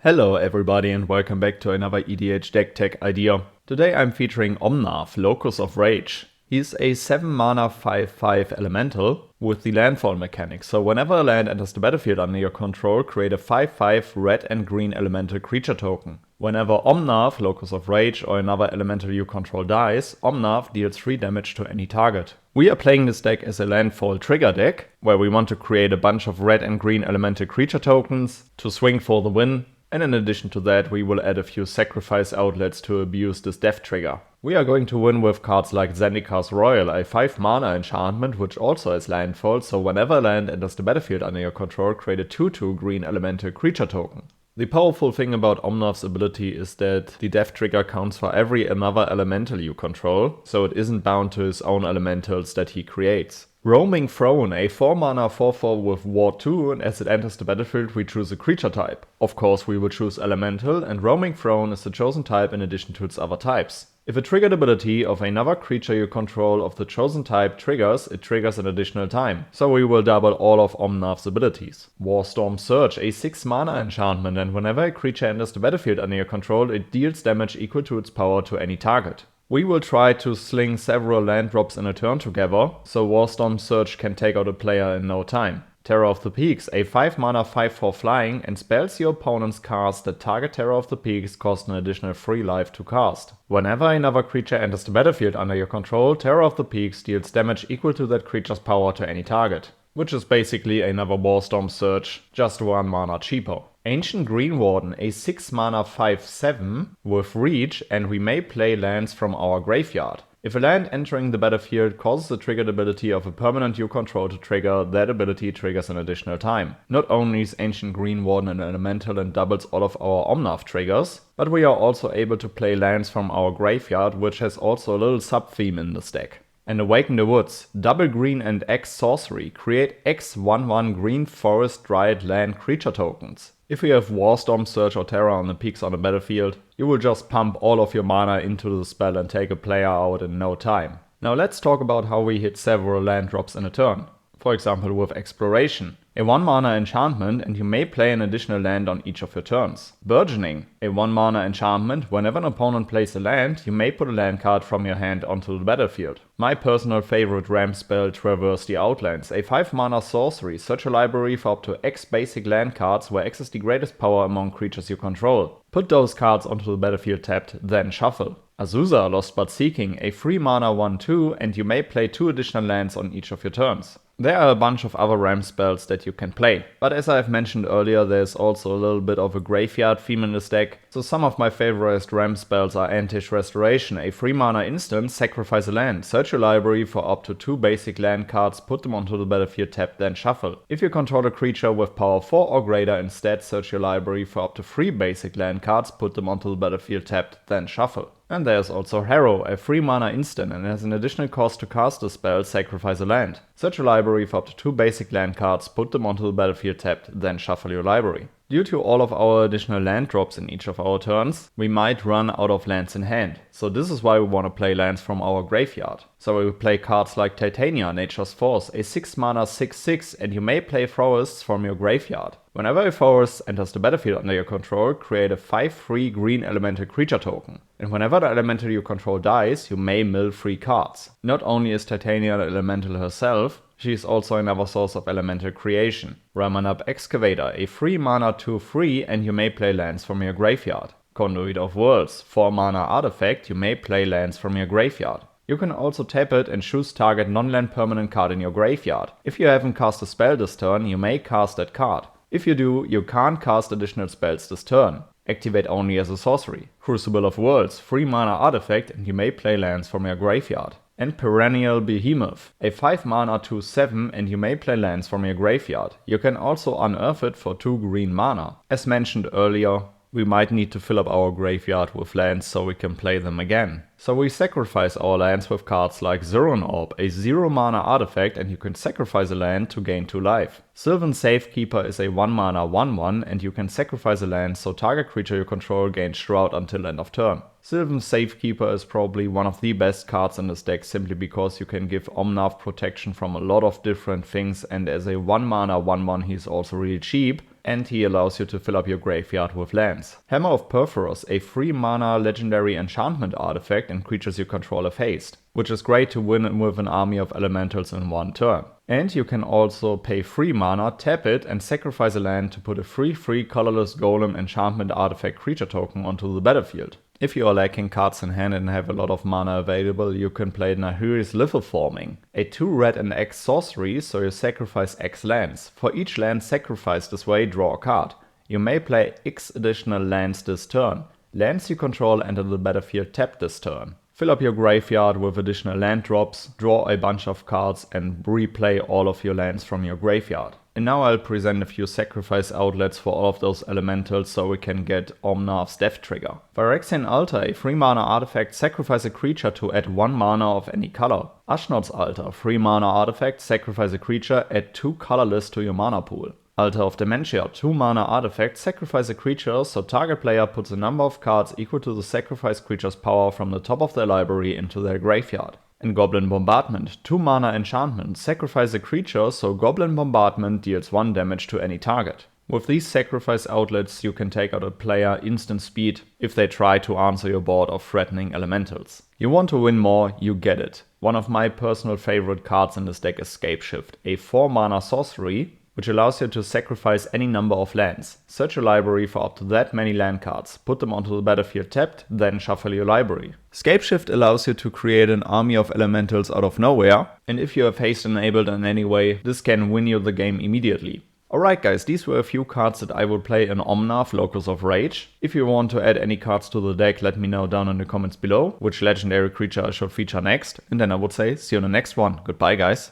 Hello everybody and welcome back to another EDH deck tech idea. Today I'm featuring Omnath, Locus of Rage. He's a 7 mana 5/5 elemental with the landfall mechanic, so whenever a land enters the battlefield under your control, create a 5/5 red and green elemental creature token. Whenever Omnath, Locus of Rage, or another elemental you control dies, Omnath deals 3 damage to any target. We are playing this deck as a landfall trigger deck, where we want to create a bunch of red and green elemental creature tokens to swing for the win. And in addition to that, we will add a few sacrifice outlets to abuse this death trigger. We are going to win with cards like Zendika's Royal, a 5 mana enchantment which also has landfall, so whenever a land enters the battlefield under your control, create a 2/2 green elemental creature token. The powerful thing about Omnath's ability is that the death trigger counts for every another elemental you control, so it isn't bound to his own elementals that he creates. Roaming Throne, a 4 mana 4/4 with Ward 2, and as it enters the battlefield we choose a creature type. Of course we will choose Elemental, and Roaming Throne is the chosen type in addition to its other types. If a triggered ability of another creature you control of the chosen type triggers, it triggers an additional time, so we will double all of Omnath's abilities. Warstorm Surge, a 6 mana enchantment, and whenever a creature enters the battlefield under your control, it deals damage equal to its power to any target. We will try to sling several land drops in a turn together, so Warstorm Surge can take out a player in no time. Terror of the Peaks, a 5 mana 5/4 flying, and spells your opponent's cast that target Terror of the Peaks cost an additional 3 life to cast. Whenever another creature enters the battlefield under your control, Terror of the Peaks deals damage equal to that creature's power to any target. Which is basically another Warstorm Surge, just 1 mana cheaper. Ancient Green Warden, a 6 mana 5/7 with reach, and we may play lands from our graveyard. If a land entering the battlefield causes the triggered ability of a permanent you control to trigger, that ability triggers an additional time. Not only is Ancient Green Warden an elemental and doubles all of our Omnath triggers, but we are also able to play lands from our graveyard, which has also a little sub-theme in this deck. And Awaken the Woods, double green and X sorcery, create X 1/1 green forest dryad land creature tokens. If you have Warstorm Surge or Terror on the peaks on the battlefield, you will just pump all of your mana into the spell and take a player out in no time. Now let's talk about how we hit several land drops in a turn. For example with Exploration, a 1 mana enchantment, and you may play an additional land on each of your turns. Burgeoning, a 1 mana enchantment, whenever an opponent plays a land, you may put a land card from your hand onto the battlefield. My personal favorite ramp spell, Traverse the Outlands, a 5 mana sorcery, search a library for up to X basic land cards where X is the greatest power among creatures you control. Put those cards onto the battlefield tapped, then shuffle. Azusa, Lost But Seeking, a 3 mana 1/2, and you may play 2 additional lands on each of your turns. There are a bunch of other ramp spells that you can play, but as I've mentioned earlier, there's also a little bit of a graveyard theme in this deck, so some of my favorite ramp spells are Antish Restoration, a 3 mana instant, sacrifice a land, search your library for up to 2 basic land cards, put them onto the battlefield tapped, then shuffle. If you control a creature with power 4 or greater, instead search your library for up to 3 basic land cards, put them onto the battlefield tapped, then shuffle. And there's also Harrow, a 3 mana instant, and has an additional cost to cast the spell, sacrifice a land. Search your library for up to 2 basic land cards, put them onto the battlefield tapped, then shuffle your library. Due to all of our additional land drops in each of our turns, we might run out of lands in hand. So this is why we want to play lands from our graveyard. So we will play cards like Titania, Nature's Force, a 6 mana 6/6, and you may play forests from your graveyard. Whenever a forest enters the battlefield under your control, create a 5/3 green elemental creature token. And whenever the elemental you control dies, you may mill 3 cards. Not only is Titania an elemental herself, she is also another source of elemental creation. Ramanap Excavator, a 3 mana 2/3, and you may play lands from your graveyard. Conduit of Worlds, 4 mana artifact, you may play lands from your graveyard. You can also tap it and choose target non-land permanent card in your graveyard. If you haven't cast a spell this turn, you may cast that card. If you do, you can't cast additional spells this turn. Activate only as a sorcery. Crucible of Worlds, 3 mana artifact, and you may play lands from your graveyard. And Perennial Behemoth, a 5 mana 2/7, and you may play lands from your graveyard. You can also unearth it for 2 green mana. As mentioned earlier, we might need to fill up our graveyard with lands so we can play them again. So we sacrifice our lands with cards like Zirron Orb, a 0 mana artifact, and you can sacrifice a land to gain 2 life. Sylvan Safekeeper is a 1 mana 1/1 and you can sacrifice a land so target creature you control gains Shroud until end of turn. Sylvan Safekeeper is probably one of the best cards in this deck simply because you can give Omnath protection from a lot of different things, and as a 1 mana 1/1 he's also really cheap and he allows you to fill up your graveyard with lands. Hammer of Perforos, a 3 mana legendary enchantment artifact, and creatures you control have haste, which is great to win with an army of elementals in one turn. And you can also pay 3 mana, tap it, and sacrifice a land to put a 3/3 colorless golem enchantment artifact creature token onto the battlefield. If you are lacking cards in hand and have a lot of mana available, you can play Nahiri's Lithoforming, a 2 red and X sorcery, so you sacrifice X lands. For each land sacrificed this way, draw a card. You may play X additional lands this turn. Lands you control enter the battlefield tapped this turn. Fill up your graveyard with additional land drops, draw a bunch of cards, and replay all of your lands from your graveyard. And now I'll present a few sacrifice outlets for all of those elementals so we can get Omnath's death trigger. Phyrexian Altar, a 3 mana artifact, sacrifice a creature to add 1 mana of any color. Ashnod's Altar, 3 mana artifact, sacrifice a creature, add 2 colorless to your mana pool. Altar of Dementia, 2 mana artifact, sacrifice a creature so target player puts a number of cards equal to the sacrificed creature's power from the top of their library into their graveyard. And Goblin Bombardment, 2 mana enchantment, sacrifice a creature so Goblin Bombardment deals 1 damage to any target. With these sacrifice outlets you can take out a player instant speed if they try to answer your board of threatening elementals. You want to win more, you get it. One of my personal favorite cards in this deck is Scapeshift, a 4 mana sorcery which allows you to sacrifice any number of lands. Search your library for up to that many land cards, put them onto the battlefield tapped, then shuffle your library. Scapeshift allows you to create an army of elementals out of nowhere, and if you have haste enabled in any way, this can win you the game immediately. Alright guys, these were a few cards that I would play in Omnath, Locus of Rage. If you want to add any cards to the deck, let me know down in the comments below which legendary creature I should feature next, and then I would say see you in the next one. Goodbye guys.